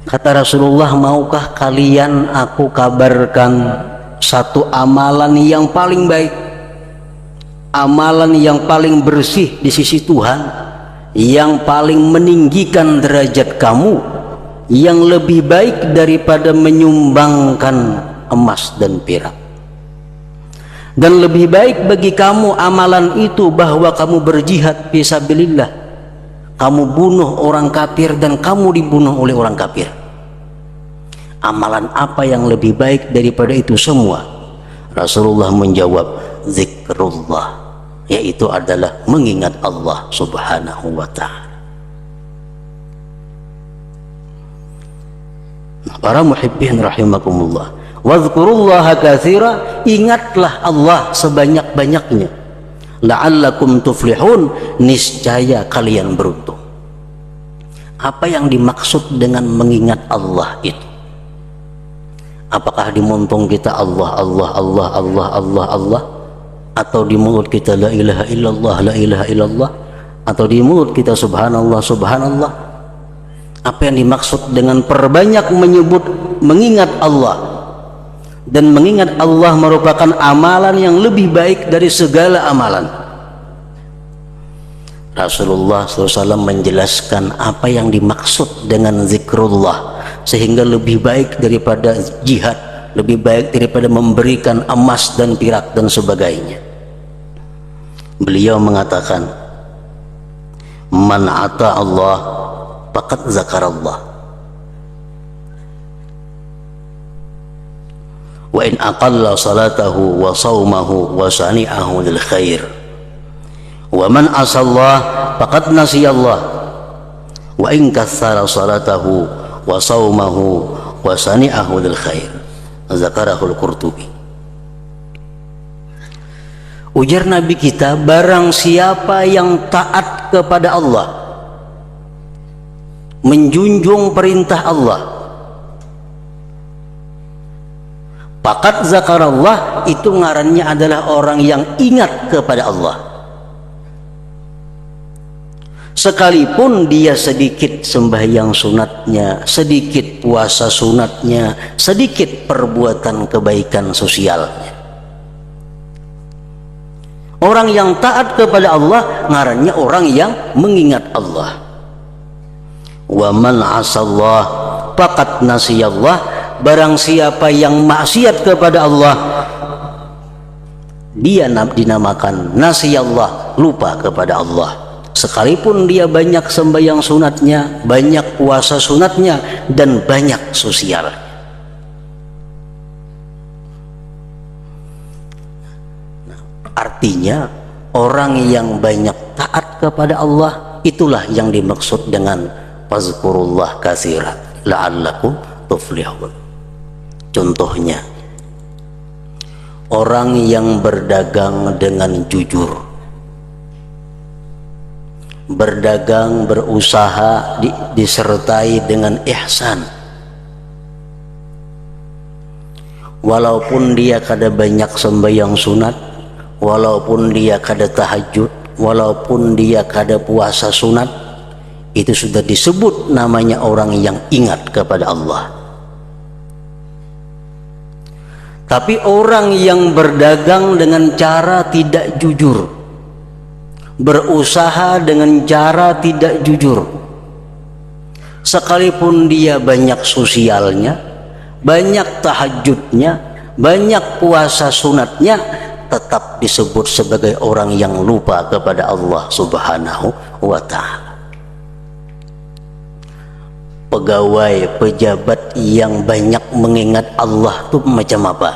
Kata Rasulullah, maukah kalian aku kabarkan satu amalan yang paling baik, amalan yang paling bersih di sisi Tuhan, yang paling meninggikan derajat kamu, yang lebih baik daripada menyumbangkan emas dan perak. Dan lebih baik bagi kamu amalan itu bahwa kamu berjihad fisabilillah, kamu bunuh orang kafir dan kamu dibunuh oleh orang kafir. Amalan apa yang lebih baik daripada itu semua? Rasulullah menjawab, zikrullah, yaitu adalah mengingat Allah subhanahu wa ta'ala. Para muhibbin rahimakumullah, wadhkurullaha katsira, ingatlah Allah sebanyak-banyaknya, la'allakum tuflihun, niscaya kalian beruntung. Apa yang dimaksud dengan mengingat Allah itu? Apakah di muntung kita Allah Allah Allah Allah Allah Allah, atau di mulut kita la ilaha illallah la ilaha illallah, atau di mulut kita subhanallah subhanallah? Apa yang dimaksud dengan perbanyak menyebut mengingat Allah? Dan mengingat Allah merupakan amalan yang lebih baik dari segala amalan. Rasulullah SAW menjelaskan apa yang dimaksud dengan zikrullah, sehingga lebih baik daripada jihad, lebih baik daripada memberikan emas dan perak dan sebagainya. Beliau mengatakan, man ata Allah faqad zakarallah, wa in aqalla salatahu wa sawmahu wa sani'ahu lil khair, wa man asallah faqad nasiyallah, wa in katsara salatahu wa sawmahu wa sani'ahu lil khair. Zakarahul Qurtubi. Ujar Nabi kita, barang siapa yang taat kepada Allah, menjunjung perintah Allah, faqad zakarallah, itu ngarannya adalah orang yang ingat kepada Allah. Sekalipun dia sedikit sembahyang sunatnya, sedikit puasa sunatnya, sedikit perbuatan kebaikan sosialnya. Orang yang taat kepada Allah ngarannya orang yang mengingat Allah. Wa man asallah faqad nasiyallah, barang siapa yang maksiat kepada Allah, dia dinamakan nasiyallah, lupa kepada Allah. Sekalipun dia banyak sembahyang sunatnya, banyak puasa sunatnya, dan banyak sosial. Artinya orang yang banyak taat kepada Allah, itulah yang dimaksud dengan fazkurullah katsira la'allakum tuflihun. Contohnya, orang yang berdagang dengan jujur, berdagang, berusaha disertai dengan ihsan, walaupun dia kada banyak sembahyang sunat, walaupun dia kada tahajud, walaupun dia kada puasa sunat, itu sudah disebut namanya orang yang ingat kepada Allah. Tapi orang yang berdagang dengan cara tidak jujur, berusaha dengan cara tidak jujur, sekalipun dia banyak sosialnya, banyak tahajudnya, banyak puasa sunatnya, tetap disebut sebagai orang yang lupa kepada Allah subhanahu wa ta'ala. Pegawai, pejabat yang banyak mengingat Allah itu macam apa?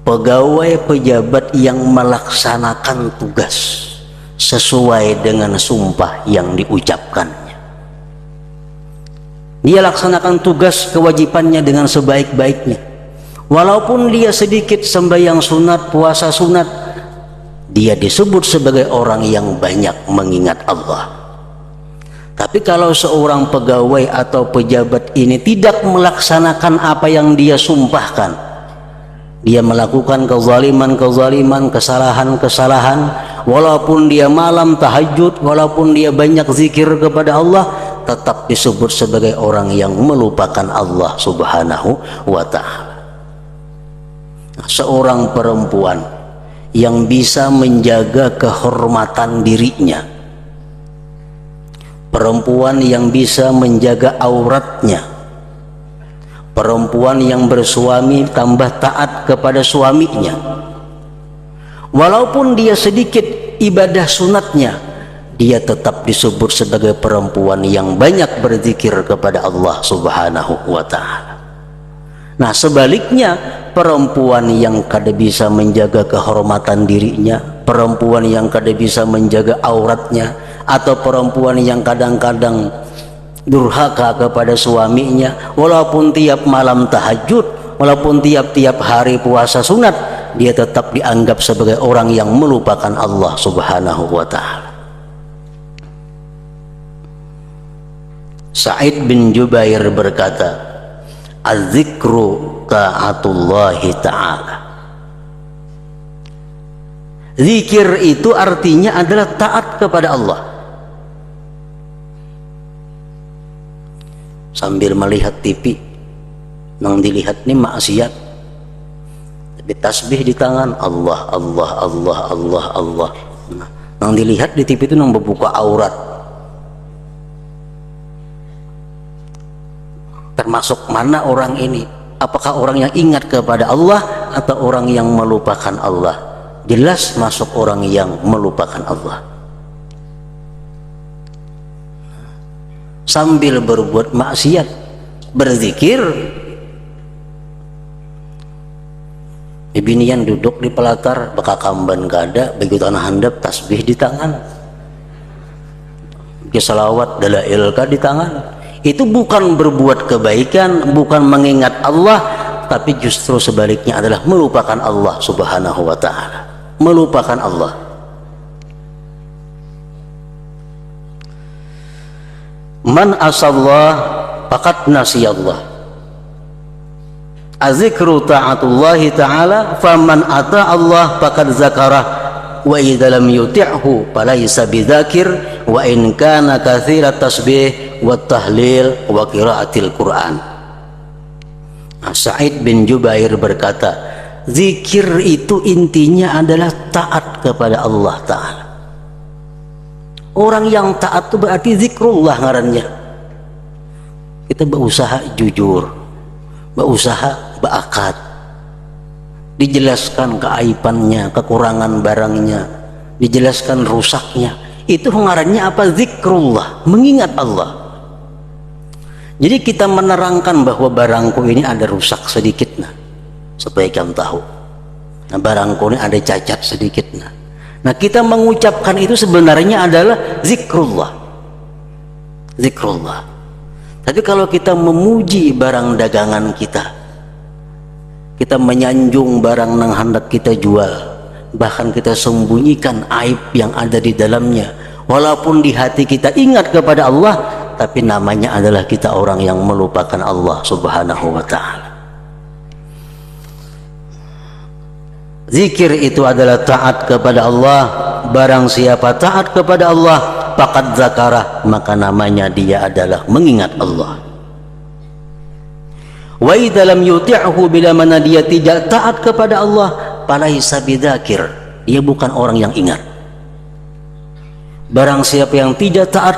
Pegawai pejabat yang melaksanakan tugas sesuai dengan sumpah yang diucapkannya. Dia laksanakan tugas kewajibannya dengan sebaik-baiknya. Walaupun dia sedikit sembahyang sunat, puasa sunat, dia disebut sebagai orang yang banyak mengingat Allah. Tapi kalau seorang pegawai atau pejabat ini tidak melaksanakan apa yang dia sumpahkan, dia melakukan kezaliman, kesalahan, walaupun dia malam tahajud, walaupun dia banyak zikir kepada Allah, tetap disebut sebagai orang yang melupakan Allah Subhanahu wa ta'ala. Seorang perempuan yang bisa menjaga kehormatan dirinya, perempuan yang bisa menjaga auratnya, perempuan yang bersuami tambah taat kepada suaminya, walaupun dia sedikit ibadah sunatnya, dia tetap disebut sebagai perempuan yang banyak berzikir kepada Allah Subhanahu wa ta'ala. Nah, sebaliknya, perempuan yang kada bisa menjaga kehormatan dirinya, perempuan yang kada bisa menjaga auratnya, atau perempuan yang kadang-kadang durhaka kepada suaminya, walaupun tiap malam tahajud, walaupun tiap-tiap hari puasa sunat, dia tetap dianggap sebagai orang yang melupakan Allah Subhanahu wa ta'ala. Sa'id bin Jubair berkata, az-zikru ta'atullahi ta'ala. Zikir itu artinya adalah taat kepada Allah. Sambil melihat TV, nang dilihat nih maksiat, tapi tasbih di tangan, Allah Allah Allah Allah Allah. Nang dilihat di TV itu nang membuka aurat. Termasuk mana orang ini? Apakah orang yang ingat kepada Allah atau orang yang melupakan Allah? Jelas masuk orang yang melupakan Allah. Sambil berbuat maksiat, berzikir, ibinian duduk di pelatar, bekakamban kada, begitu anak handap, tasbih di tangan, salawat dalail di tangan. Itu bukan berbuat kebaikan, bukan mengingat Allah, tapi justru sebaliknya adalah melupakan Allah Subhanahu wa ta'ala. Melupakan Allah. Man asallah faqad nasiyallah. Az-zikru ta'atullahi ta'ala, faman ata Allah faqad zakarah, wa idza lam yuti'hu falaysa bidzakir, wa in kana katsirat tasbih wa tahlil wa qiraatil Quran. Sa'id bin Jubair berkata, zikir itu intinya adalah taat kepada Allah Ta'ala. Orang yang taat itu berarti zikrullah ngarannya. Kita berusaha jujur, berusaha berakad, dijelaskan keaibannya, kekurangan barangnya, dijelaskan rusaknya. Itu ngarannya apa? Zikrullah, mengingat Allah. Jadi kita menerangkan bahwa barangku ini ada rusak sedikit, nah, supaya kamu tahu. Nah, barangku ini ada cacat sedikit, nah, kita mengucapkan itu sebenarnya adalah zikrullah. Zikrullah. Tapi kalau kita memuji barang dagangan kita menyanjung barang nang hendak kita jual, bahkan kita sembunyikan aib yang ada di dalamnya, walaupun di hati kita ingat kepada Allah, tapi namanya adalah kita orang yang melupakan Allah Subhanahu wa ta'ala. Zikir itu adalah taat kepada Allah. Barang siapa taat kepada Allah, faqad zakarah, maka namanya dia adalah mengingat Allah. Wa idza lam yuti'hu, bila mana dia tidak taat kepada Allah, falaisa bidzakir, dia bukan orang yang ingat. Barang siapa yang tidak taat